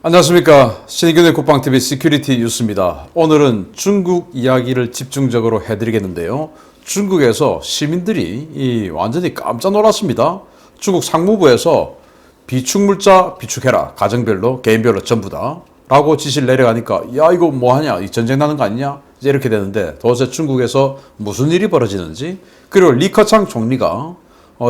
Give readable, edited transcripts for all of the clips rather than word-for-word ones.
안녕하십니까. 신의균의 국방TV 시큐리티 뉴스입니다. 오늘은 중국 이야기를 집중적으로 해드리겠는데요. 중국에서 시민들이 완전히 깜짝 놀랐습니다. 중국 상무부에서 비축물자 비축해라. 가정별로 개인별로 전부 다 라고 지시를 내려가니까 야 이거 뭐하냐, 이 전쟁 나는 거 아니냐, 이제 이렇게 되는데 도대체 중국에서 무슨 일이 벌어지는지, 그리고 리커창 총리가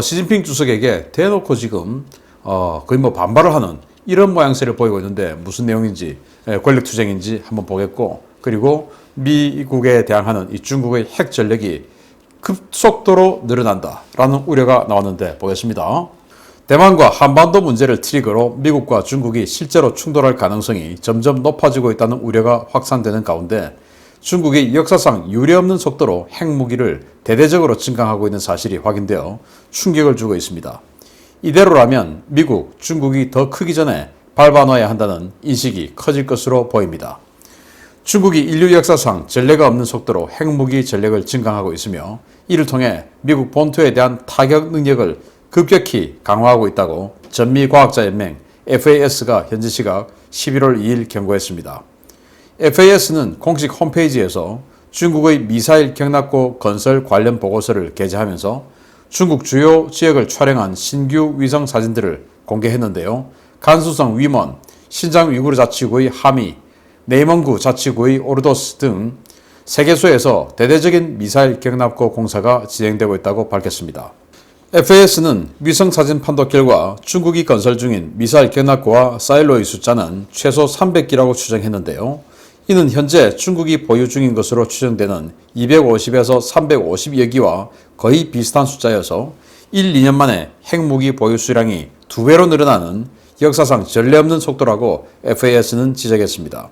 시진핑 주석에게 대놓고 지금 거의 뭐 반발을 하는 이런 모양새를 보이고 있는데 무슨 내용인지, 권력투쟁인지 한번 보겠고, 그리고 미국에 대항하는 이 중국의 핵 전력이 급속도로 늘어난다라는 우려가 나왔는데 보겠습니다. 대만과 한반도 문제를 트리거로 미국과 중국이 실제로 충돌할 가능성이 점점 높아지고 있다는 우려가 확산되는 가운데 중국이 역사상 유례없는 속도로 핵무기를 대대적으로 증강하고 있는 사실이 확인되어 충격을 주고 있습니다. 이대로라면 미국, 중국이 더 크기 전에 밟아놔야 한다는 인식이 커질 것으로 보입니다. 중국이 인류 역사상 전례가 없는 속도로 핵무기 전력을 증강하고 있으며 이를 통해 미국 본토에 대한 타격 능력을 급격히 강화하고 있다고 전미과학자연맹 FAS가 현지 시각 11월 2일 경고했습니다. FAS는 공식 홈페이지에서 중국의 미사일 경납고 건설 관련 보고서를 게재하면서 중국 주요 지역을 촬영한 신규 위성 사진들을 공개했는데요. 간수성 위먼, 신장 위구르 자치구의 하미, 네이먼구 자치구의 오르도스 등 3개소에서 대대적인 미사일 경납고 공사가 진행되고 있다고 밝혔습니다. FAS는 위성 사진 판독 결과 중국이 건설 중인 미사일 경납고와 사일로의 숫자는 최소 300기라고 추정했는데요. 이는 현재 중국이 보유 중인 것으로 추정되는 250에서 350여 기와 거의 비슷한 숫자여서 1, 2년 만에 핵무기 보유 수량이 2배로 늘어나는 역사상 전례 없는 속도라고 FAS는 지적했습니다.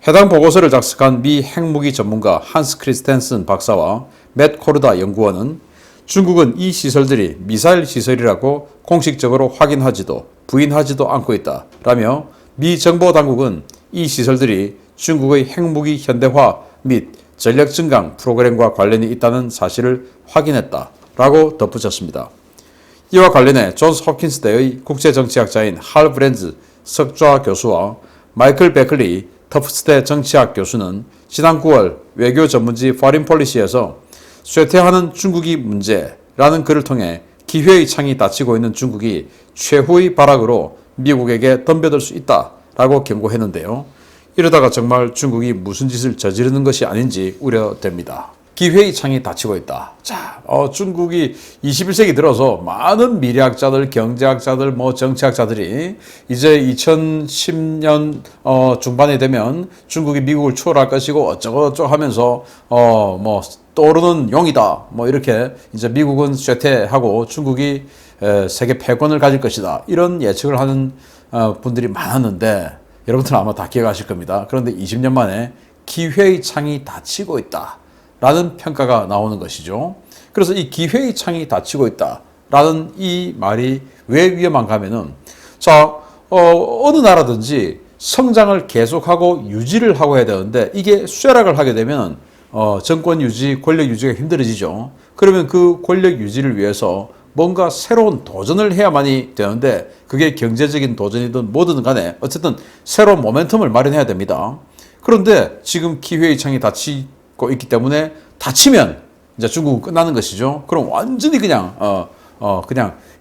해당 보고서를 작성한 미 핵무기 전문가 한스 크리스텐슨 박사와 맷 코르다 연구원은 중국은 이 시설들이 미사일 시설이라고 공식적으로 확인하지도 부인하지도 않고 있다라며 미 정보당국은 이 시설들이 중국의 핵무기 현대화 및 전력 증강 프로그램과 관련이 있다는 사실을 확인했다라고 덧붙였습니다. 이와 관련해 존스 홉킨스대의 국제정치학자인 할 브렌즈 석좌 교수와 마이클 베클리 터프스대 정치학 교수는 지난 9월 외교 전문지 포린 폴리시에서 쇠퇴하는 중국이 문제라는 글을 통해 기회의 창이 닫히고 있는 중국이 최후의 발악으로 미국에게 덤벼들 수 있다라고 경고했는데요. 이러다가 정말 중국이 무슨 짓을 저지르는 것이 아닌지 우려됩니다. 기회의 창이 닫히고 있다. 자, 중국이 21세기 들어서 많은 미래학자들, 경제학자들, 정치학자들이 이제 2010년 중반에 되면 중국이 미국을 추월할 것이고 어쩌고저쩌고 하면서 떠오르는 용이다. 이렇게 이제 미국은 쇠퇴하고 중국이 세계 패권을 가질 것이다. 이런 예측을 하는 분들이 많았는데 여러분들 아마 다 기억하실 겁니다. 그런데 20년 만에 기회의 창이 닫히고 있다 라는 평가가 나오는 것이죠. 그래서 이 기회의 창이 닫히고 있다 라는 이 말이 왜 위험한가 하면은, 자, 어느 나라든지 성장을 계속하고 유지를 하고 해야 되는데 이게 쇠락을 하게 되면 정권 유지, 권력 유지가 힘들어지죠. 그러면 그 권력 유지를 위해서 뭔가 새로운 도전을 해야만이 되는데 그게 경제적인 도전이든 뭐든 간에 어쨌든 새로운 모멘텀을 마련해야 됩니다. 그런데 지금 기회의 창이 닫히고 있기 때문에 닫히면 이제 중국은 끝나는 것이죠. 그럼 완전히 그냥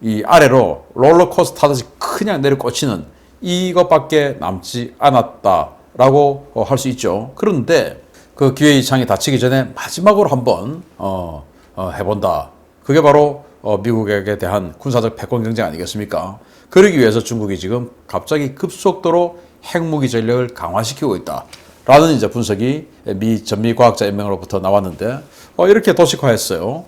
이 아래로 롤러코스터 타듯이 그냥 내려 꽂히는 이것밖에 남지 않았다라고 할 수 있죠. 그런데 그 기회의 창이 닫히기 전에 마지막으로 한번 해본다. 그게 바로 미국에 대한 군사적 패권 경쟁 아니겠습니까? 그러기 위해서 중국이 지금 갑자기 급속도로 핵무기 전력을 강화시키고 있다라는 이제 분석이 미 전미과학자연맹으로부터 나왔는데 이렇게 도식화했어요.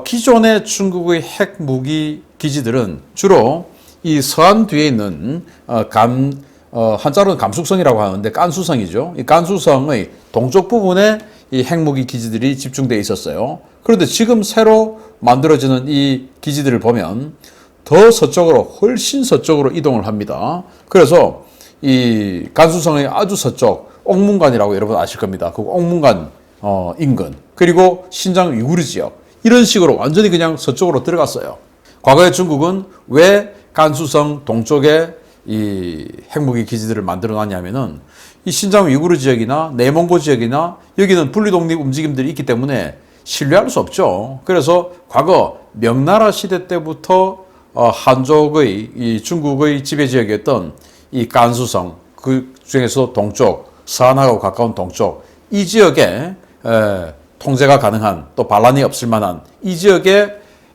기존의 중국의 핵무기 기지들은 주로 이 서안 뒤에 있는 한자로는 감숙성이라고 하는데 깐수성이죠. 이 깐수성의 동쪽 부분에 이 핵무기 기지들이 집중되어 있었어요. 그런데 지금 새로 만들어지는 이 기지들을 보면 더 서쪽으로, 훨씬 서쪽으로 이동을 합니다. 그래서 이 간수성의 아주 서쪽 옥문관이라고 여러분 아실 겁니다. 그 옥문관 인근, 그리고 신장 위구르 지역, 이런 식으로 완전히 그냥 서쪽으로 들어갔어요. 과거에 중국은 왜 간수성 동쪽에 이 핵무기 기지들을 만들어 놨냐면은 이 신장 위구르 지역이나 내몽고 지역이나 여기는 분리독립 움직임들이 있기 때문에 신뢰할 수 없죠. 그래서 과거 명나라 시대 때부터 한족의 이 중국의 지배 지역이었던 이 간수성, 그 중에서 동쪽, 서안하고 가까운 동쪽 이 지역에 통제가 가능한 또 반란이 없을 만한 이 지역에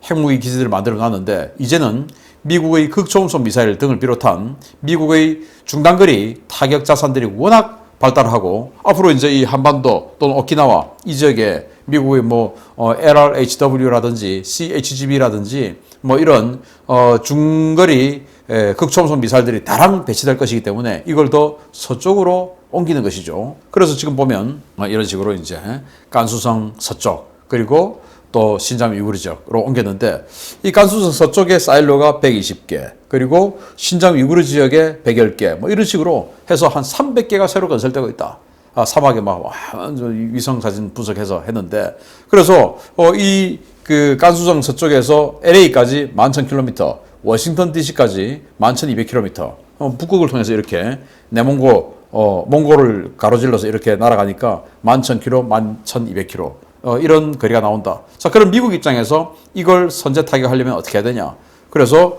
핵무기 기지들을 만들어 놨는데 이제는 미국의 극초음속 미사일 등을 비롯한 미국의 중단거리 타격 자산들이 워낙 발달하고 앞으로 이제 이 한반도 또는 오키나와 이 지역에 미국의 뭐 LRHW라든지 CHGB라든지 뭐 이런 중거리 극초음속 미사일들이 다량 배치될 것이기 때문에 이걸 더 서쪽으로 옮기는 것이죠. 그래서 지금 보면 이런 식으로 이제 간수성 서쪽 그리고 또 신장 위구르 지역으로 옮겼는데 이 간수성 서쪽에 사일로가 120개 그리고 신장 위구르 지역에 110개 뭐 이런 식으로 해서 한 300개가 새로 건설되고 있다. 사막에 막 위성 사진 분석해서 했는데 그래서 이 그 간수성 서쪽에서 LA까지 11,000km, 워싱턴 DC까지 11,200km 북극을 통해서 이렇게 내몽고 몽골을 가로질러서 이렇게 날아가니까 11,000km, 11,200km 이런 거리가 나온다. 자, 그럼 미국 입장에서 이걸 선제 타격하려면 어떻게 해야 되냐? 그래서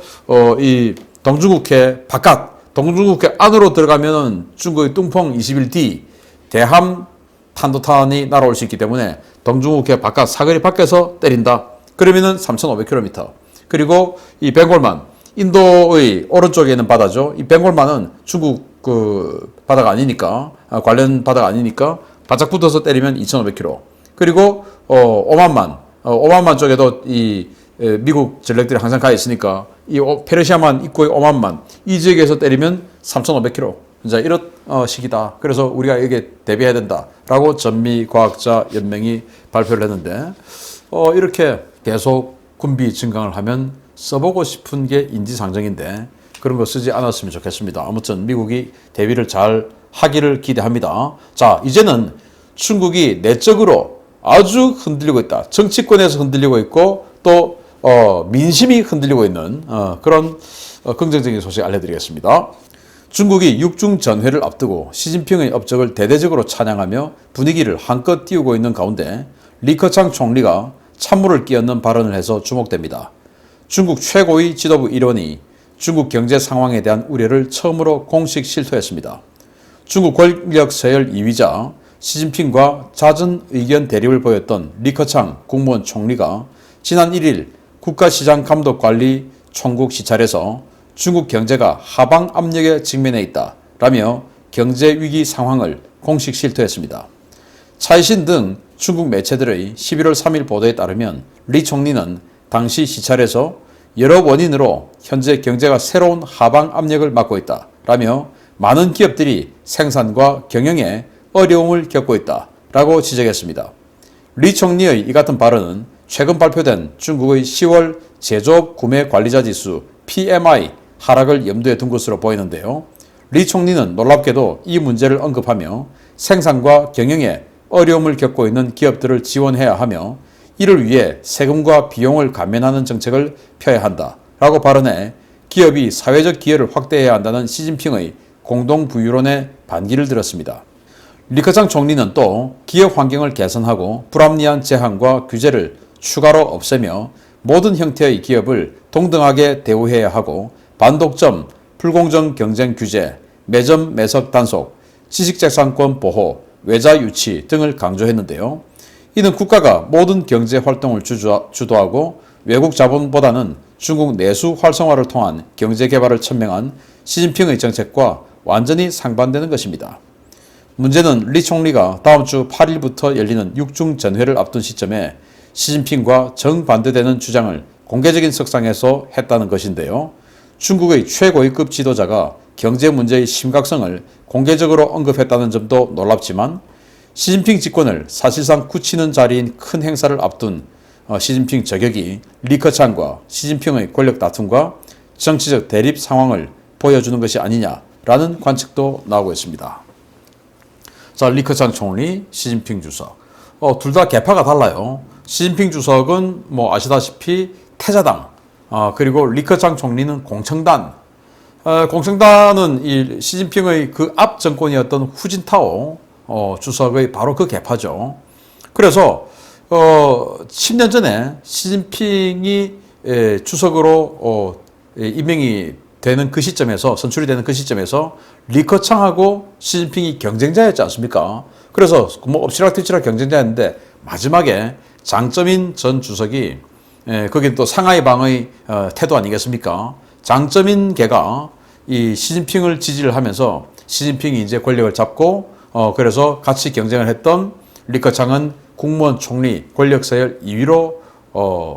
이 동중국해 바깥, 동중국해 안으로 들어가면은 중국의 뚱펑 21D 대함 탄도탄이 날아올 수 있기 때문에 동중국해 바깥 사거리 밖에서 때린다. 그러면은 3,500km. 그리고 이 벵골만 인도의 오른쪽에 있는 바다죠. 이 벵골만은 중국 그 바다가 아니니까 관련 바다가 아니니까 바짝 붙어서 때리면 2,500km. 그리고 오만만 쪽에도 이 미국 전력들이 항상 가 있으니까 이 페르시아만 입구의 오만만 이 지역에서 때리면 3,500km. 이제 이런 시기다. 그래서 우리가 여기에 대비해야 된다라고 전미과학자 연맹이 발표를 했는데 이렇게 계속 군비 증강을 하면 써보고 싶은 게 인지상정인데 그런 거 쓰지 않았으면 좋겠습니다. 아무튼 미국이 대비를 잘 하기를 기대합니다. 자, 이제는 중국이 내적으로 아주 흔들리고 있다. 정치권에서 흔들리고 있고 또 민심이 흔들리고 있는 그런 긍정적인 소식 알려드리겠습니다. 중국이 육중 전회를 앞두고 시진핑의 업적을 대대적으로 찬양하며 분위기를 한껏 띄우고 있는 가운데 리커창 총리가 찬물을 끼얹는 발언을 해서 주목됩니다. 중국 최고위 지도부 일원이 중국 경제 상황에 대한 우려를 처음으로 공식 실토했습니다. 중국 권력 서열 2위자 시진핑과 잦은 의견 대립을 보였던 리커창 국무원 총리가 지난 1일 국가시장감독관리 총국 시찰에서 중국 경제가 하방 압력에 직면해 있다라며 경제 위기 상황을 공식 실토했습니다. 차이신 등 중국 매체들의 11월 3일 보도에 따르면 리 총리는 당시 시찰에서 여러 원인으로 현재 경제가 새로운 하방 압력을 맞고 있다라며 많은 기업들이 생산과 경영에 어려움을 겪고 있다라고 지적했습니다. 리 총리의 이 같은 발언은 최근 발표된 중국의 10월 제조업 구매 관리자 지수 PMI 하락을 염두에 둔 것으로 보이는데요. 리 총리는 놀랍게도 이 문제를 언급하며 생산과 경영에 어려움을 겪고 있는 기업들을 지원해야 하며 이를 위해 세금과 비용을 감면하는 정책을 펴야 한다라고 발언해 기업이 사회적 기여를 확대해야 한다는 시진핑의 공동부유론에 반기를 들었습니다. 리커창 총리는 또 기업 환경을 개선하고 불합리한 제한과 규제를 추가로 없애며 모든 형태의 기업을 동등하게 대우해야 하고 반독점, 불공정 경쟁 규제, 매점 매석 단속, 지식재산권 보호, 외자 유치 등을 강조했는데요. 이는 국가가 모든 경제 활동을 주도하고 외국 자본보다는 중국 내수 활성화를 통한 경제 개발을 천명한 시진핑의 정책과 완전히 상반되는 것입니다. 문제는 리 총리가 다음 주 8일부터 열리는 육중 전회를 앞둔 시점에 시진핑과 정반대되는 주장을 공개적인 석상에서 했다는 것인데요. 중국의 최고위급 지도자가 경제 문제의 심각성을 공개적으로 언급했다는 점도 놀랍지만 시진핑 집권을 사실상 굳히는 자리인 큰 행사를 앞둔 시진핑 저격이 리커창과 시진핑의 권력 다툼과 정치적 대립 상황을 보여주는 것이 아니냐라는 관측도 나오고 있습니다. 자, 리커창 총리, 시진핑 주석. 둘 다 계파가 달라요. 시진핑 주석은 뭐 아시다시피 태자당, 그리고 리커창 총리는 공청단, 공청단은 이 시진핑의 그 앞 정권이었던 후진타오 주석의 바로 그 계파죠. 그래서 10년 전에 시진핑이 주석으로 임명이 되는 그 시점에서, 선출이 되는 그 시점에서 리커창하고 시진핑이 경쟁자였지 않습니까? 그래서 뭐 엎치락뒤치락 경쟁자였는데 마지막에 장쩌민 전 주석이, 거긴 또 상하이 방의 태도 아니겠습니까? 장쩌민 걔가 이 시진핑을 지지를 하면서 시진핑이 이제 권력을 잡고 그래서 같이 경쟁을 했던 리커창은 국무원 총리 권력 서열 2위로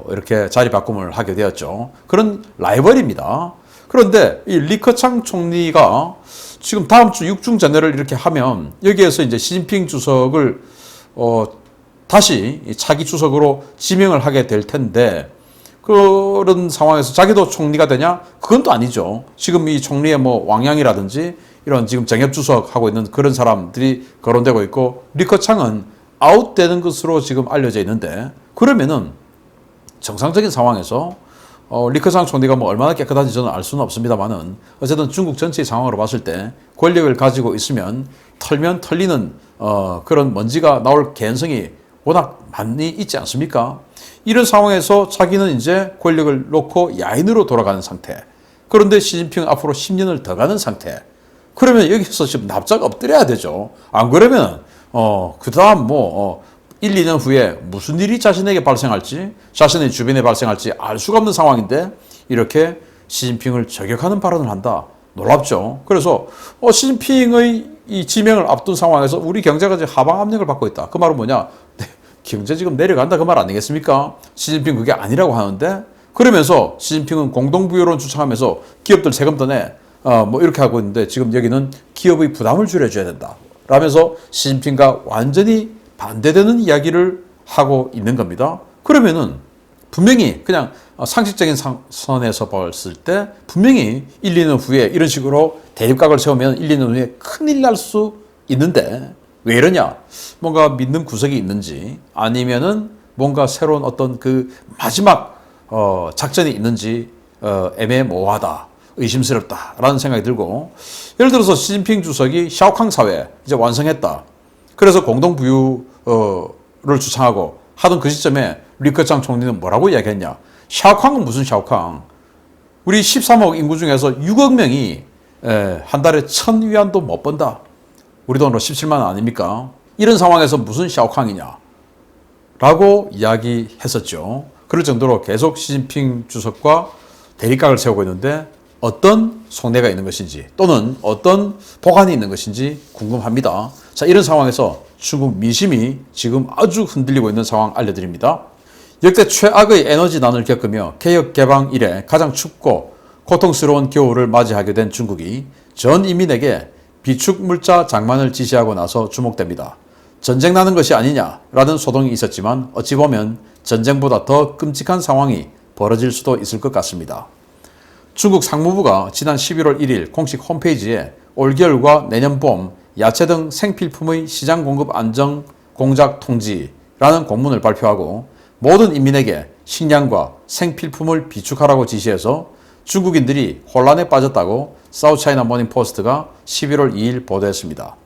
이렇게 자리 바꿈을 하게 되었죠. 그런 라이벌입니다. 그런데 이 리커창 총리가 지금 다음 주 6중 전례를 이렇게 하면 여기에서 이제 시진핑 주석을 다시 차기 주석으로 지명을 하게 될 텐데, 그런 상황에서 자기도 총리가 되냐? 그건 또 아니죠. 지금 이 총리의 뭐 왕양이라든지 이런 지금 정협 주석하고 있는 그런 사람들이 거론되고 있고, 리커창은 아웃되는 것으로 지금 알려져 있는데, 그러면은 정상적인 상황에서 리커창 총리가 뭐 얼마나 깨끗한지 저는 알 수는 없습니다만은, 어쨌든 중국 전체의 상황으로 봤을 때 권력을 가지고 있으면 털면 털리는 그런 먼지가 나올 개연성이 워낙 많이 있지 않습니까? 이런 상황에서 자기는 이제 권력을 놓고 야인으로 돌아가는 상태. 그런데 시진핑은 앞으로 10년을 더 가는 상태. 그러면 여기서 지금 납작 엎드려야 되죠. 안 그러면 그 다음 1, 2년 후에 무슨 일이 자신에게 발생할지, 자신의 주변에 발생할지 알 수가 없는 상황인데 이렇게 시진핑을 저격하는 발언을 한다. 놀랍죠. 그래서 시진핑의 이 지명을 앞둔 상황에서 우리 경제가 지금 하방 압력을 받고 있다. 그 말은 뭐냐? 경제 지금 내려간다 그 말 아니겠습니까? 시진핑 그게 아니라고 하는데, 그러면서 시진핑은 공동부유론 주창하면서 기업들 세금 더 내. 뭐 이렇게 하고 있는데, 지금 여기는 기업의 부담을 줄여줘야 된다 라면서 시진핑과 완전히 반대되는 이야기를 하고 있는 겁니다. 그러면은 분명히 그냥 상식적인 선에서 봤을 때 분명히 1, 2년 후에 이런 식으로 대립각을 세우면 1, 2년 후에 큰일 날 수 있는데, 왜 이러냐? 뭔가 믿는 구석이 있는지, 아니면은 뭔가 새로운 어떤 그 마지막 작전이 있는지 애매모호하다, 의심스럽다라는 생각이 들고, 예를 들어서 시진핑 주석이 샤오캉 사회 이제 완성했다. 그래서 공동부유를 주창하고 하던 그 시점에 리커창 총리는 뭐라고 이야기했냐? 샤오캉은 무슨 샤오캉? 우리 13억 인구 중에서 6억 명이 한 달에 1,000위안도 못 번다. 우리 돈으로 17만 원 아닙니까? 이런 상황에서 무슨 샤오캉이냐? 라고 이야기했었죠. 그럴 정도로 계속 시진핑 주석과 대립각을 세우고 있는데, 어떤 속내가 있는 것인지 또는 어떤 보관이 있는 것인지 궁금합니다. 자, 이런 상황에서 중국 민심이 지금 아주 흔들리고 있는 상황 알려드립니다. 역대 최악의 에너지난을 겪으며 개혁 개방 이래 가장 춥고 고통스러운 겨울을 맞이하게 된 중국이 전 인민에게 비축 물자 장만을 지시하고 나서 주목됩니다. 전쟁 나는 것이 아니냐라는 소동이 있었지만 어찌 보면 전쟁보다 더 끔찍한 상황이 벌어질 수도 있을 것 같습니다. 중국 상무부가 지난 11월 1일 공식 홈페이지에 올겨울과 내년 봄 야채 등 생필품의 시장 공급 안정 공작 통지라는 공문을 발표하고 모든 인민에게 식량과 생필품을 비축하라고 지시해서 중국인들이 혼란에 빠졌다고 사우차이나 모닝포스트가 11월 2일 보도했습니다.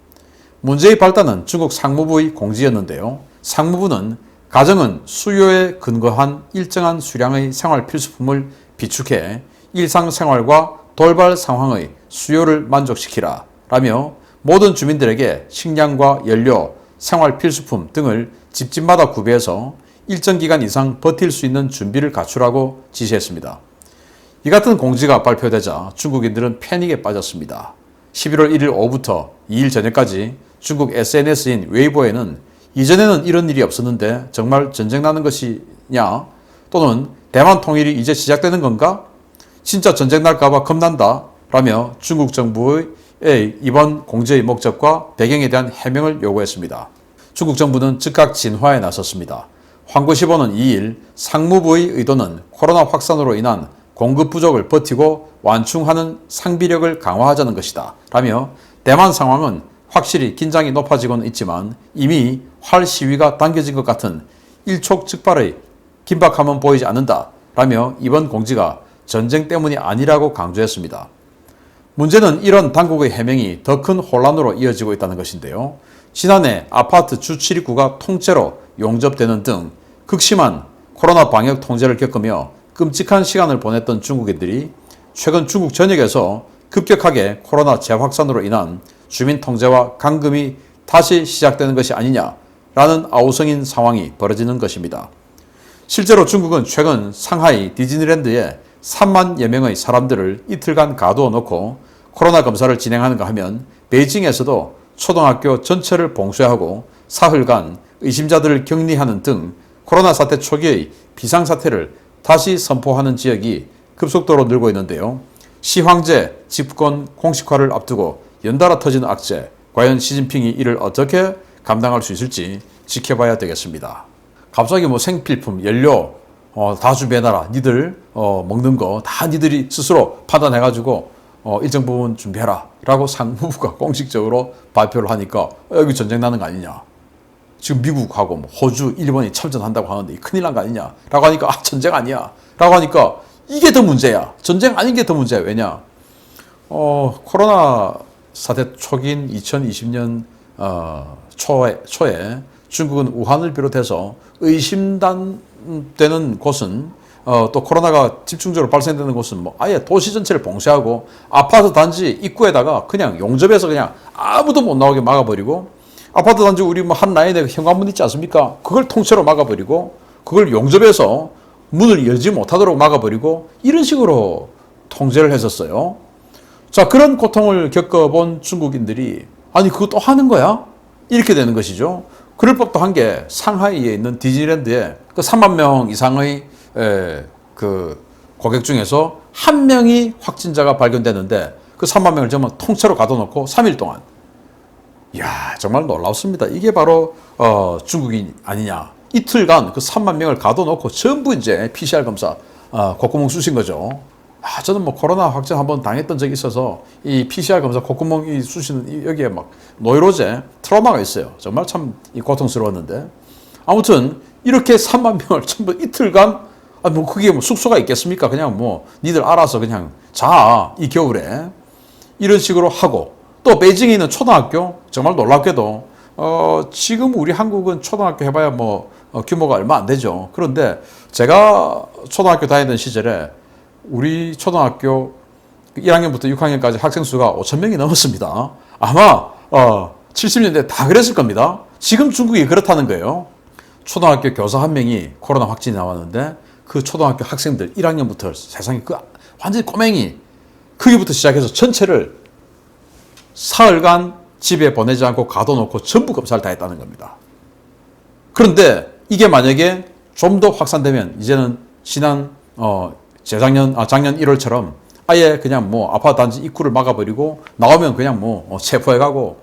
문제의 발단은 중국 상무부의 공지였는데요. 상무부는 가정은 수요에 근거한 일정한 수량의 생활 필수품을 비축해 일상생활과 돌발 상황의 수요를 만족시키라 라며 모든 주민들에게 식량과 연료, 생활 필수품 등을 집집마다 구비해서 일정 기간 이상 버틸 수 있는 준비를 갖추라고 지시했습니다. 이 같은 공지가 발표되자 중국인들은 패닉에 빠졌습니다. 11월 1일 오후부터 2일 저녁까지 중국 SNS인 웨이보에는 이전에는 이런 일이 없었는데 정말 전쟁 나는 것이냐? 또는 대만 통일이 이제 시작되는 건가? 진짜 전쟁 날까봐 겁난다 라며 중국 정부의 이번 공지의 목적과 배경에 대한 해명을 요구했습니다. 중국 정부는 즉각 진화에 나섰습니다. 환구시보는 2일 상무부의 의도는 코로나 확산으로 인한 공급 부족을 버티고 완충하는 상비력을 강화하자는 것이다 라며 대만 상황은 확실히 긴장이 높아지고는 있지만 이미 활 시위가 당겨진 것 같은 일촉즉발의 긴박함은 보이지 않는다 라며 이번 공지가 전쟁 때문이 아니라고 강조했습니다. 문제는 이런 당국의 해명이 더 큰 혼란으로 이어지고 있다는 것인데요. 지난해 아파트 주출입구가 통째로 용접되는 등 극심한 코로나 방역 통제를 겪으며 끔찍한 시간을 보냈던 중국인들이 최근 중국 전역에서 급격하게 코로나 재확산으로 인한 주민 통제와 감금이 다시 시작되는 것이 아니냐라는 아우성인 상황이 벌어지는 것입니다. 실제로 중국은 최근 상하이 디즈니랜드에 3만여 명의 사람들을 이틀간 가두어 놓고 코로나 검사를 진행하는가 하면 베이징에서도 초등학교 전체를 봉쇄하고 사흘간 의심자들을 격리하는 등 코로나 사태 초기의 비상사태를 다시 선포하는 지역이 급속도로 늘고 있는데요. 시황제 집권 공식화를 앞두고 연달아 터지는 악재, 과연 시진핑이 이를 어떻게 감당할 수 있을지 지켜봐야 되겠습니다. 갑자기 뭐 생필품, 연료 다 준비해놔라. 니들 먹는 거 다 니들이 스스로 판단해가지고 일정 부분 준비해라 라고 상무부가 공식적으로 발표를 하니까 여기 전쟁 나는 거 아니냐. 지금 미국하고 뭐 호주, 일본이 참전한다고 하는데 큰일 난 거 아니냐 라고 하니까 전쟁 아니야 라고 하니까 이게 더 문제야. 전쟁 아닌 게 더 문제야. 왜냐? 코로나 사태 초기인 2020년 초에 중국은 우한을 비롯해서 의심되는 곳은 또 코로나가 집중적으로 발생되는 곳은 뭐 아예 도시 전체를 봉쇄하고 아파트 단지 입구에다가 그냥 용접해서 그냥 아무도 못 나오게 막아버리고 아파트 단지 우리 뭐 한 라인에 현관문 있지 않습니까? 그걸 통째로 막아버리고 그걸 용접해서 문을 열지 못하도록 막아버리고 이런 식으로 통제를 했었어요. 자, 그런 고통을 겪어본 중국인들이 아니 그것도 하는 거야? 이렇게 되는 것이죠. 그럴 법도 한 게 상하이에 있는 디즈니랜드에 그 3만 명 이상의 그 고객 중에서 한 명이 확진자가 발견되는데 그 3만 명을 전부 통째로 가둬놓고 3일 동안. 이야, 정말 놀랍습니다. 이게 바로 중국인 아니냐. 이틀간 그 3만 명을 가둬놓고 전부 이제 PCR 검사 콧구멍 쑤신 거죠. 저는 뭐 코로나 확진 한번 당했던 적이 있어서 이 PCR 검사 콧구멍이 쑤시는 여기에 막 노이로제 트라우마가 있어요. 정말 참 고통스러웠는데 아무튼 이렇게 3만 명을 전부 이틀간 뭐 그게 뭐 숙소가 있겠습니까? 그냥 뭐 니들 알아서 그냥 자 이 겨울에 이런 식으로 하고 또 베이징에 있는 초등학교 정말 놀랍게도 지금 우리 한국은 초등학교 해봐야 뭐 규모가 얼마 안 되죠. 그런데 제가 초등학교 다니던 시절에 우리 초등학교 1학년부터 6학년까지 학생 수가 5천 명이 넘었습니다. 아마 70년대 다 그랬을 겁니다. 지금 중국이 그렇다는 거예요. 초등학교 교사 한 명이 코로나 확진이 나왔는데 그 초등학교 학생들 1학년부터 세상에 그 완전히 꼬맹이 크기부터 시작해서 전체를 사흘간 집에 보내지 않고 가둬놓고 전부 검사를 다 했다는 겁니다. 그런데 이게 만약에 좀 더 확산되면 이제는 지난 작년 1월처럼 아예 그냥 뭐 아파트 단지 입구를 막아버리고 나오면 그냥 뭐 체포해가고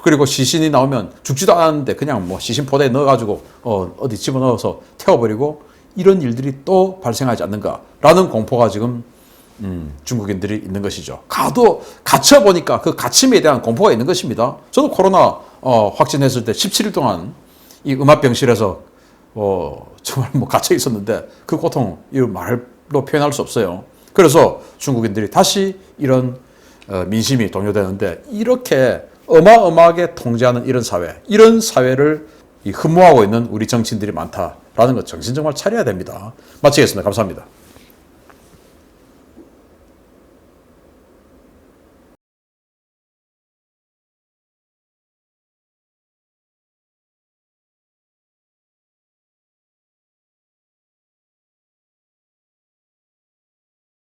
그리고 시신이 나오면 죽지도 않았는데 그냥 뭐 시신 포대에 넣어가지고 어디 집어넣어서 태워버리고 이런 일들이 또 발생하지 않는가라는 공포가 지금 중국인들이 있는 것이죠. 갇혀보니까 그 갇힘에 대한 공포가 있는 것입니다. 저도 코로나 확진했을 때 17일 동안 이 음압병실에서 정말 뭐 갇혀 있었는데 그 고통 이 말로 표현할 수 없어요. 그래서 중국인들이 다시 이런 민심이 동요되는데 이렇게 어마어마하게 통제하는 이런 사회를 흠모하고 있는 우리 정치인들이 많다라는 것 정신 정말 차려야 됩니다. 마치겠습니다. 감사합니다.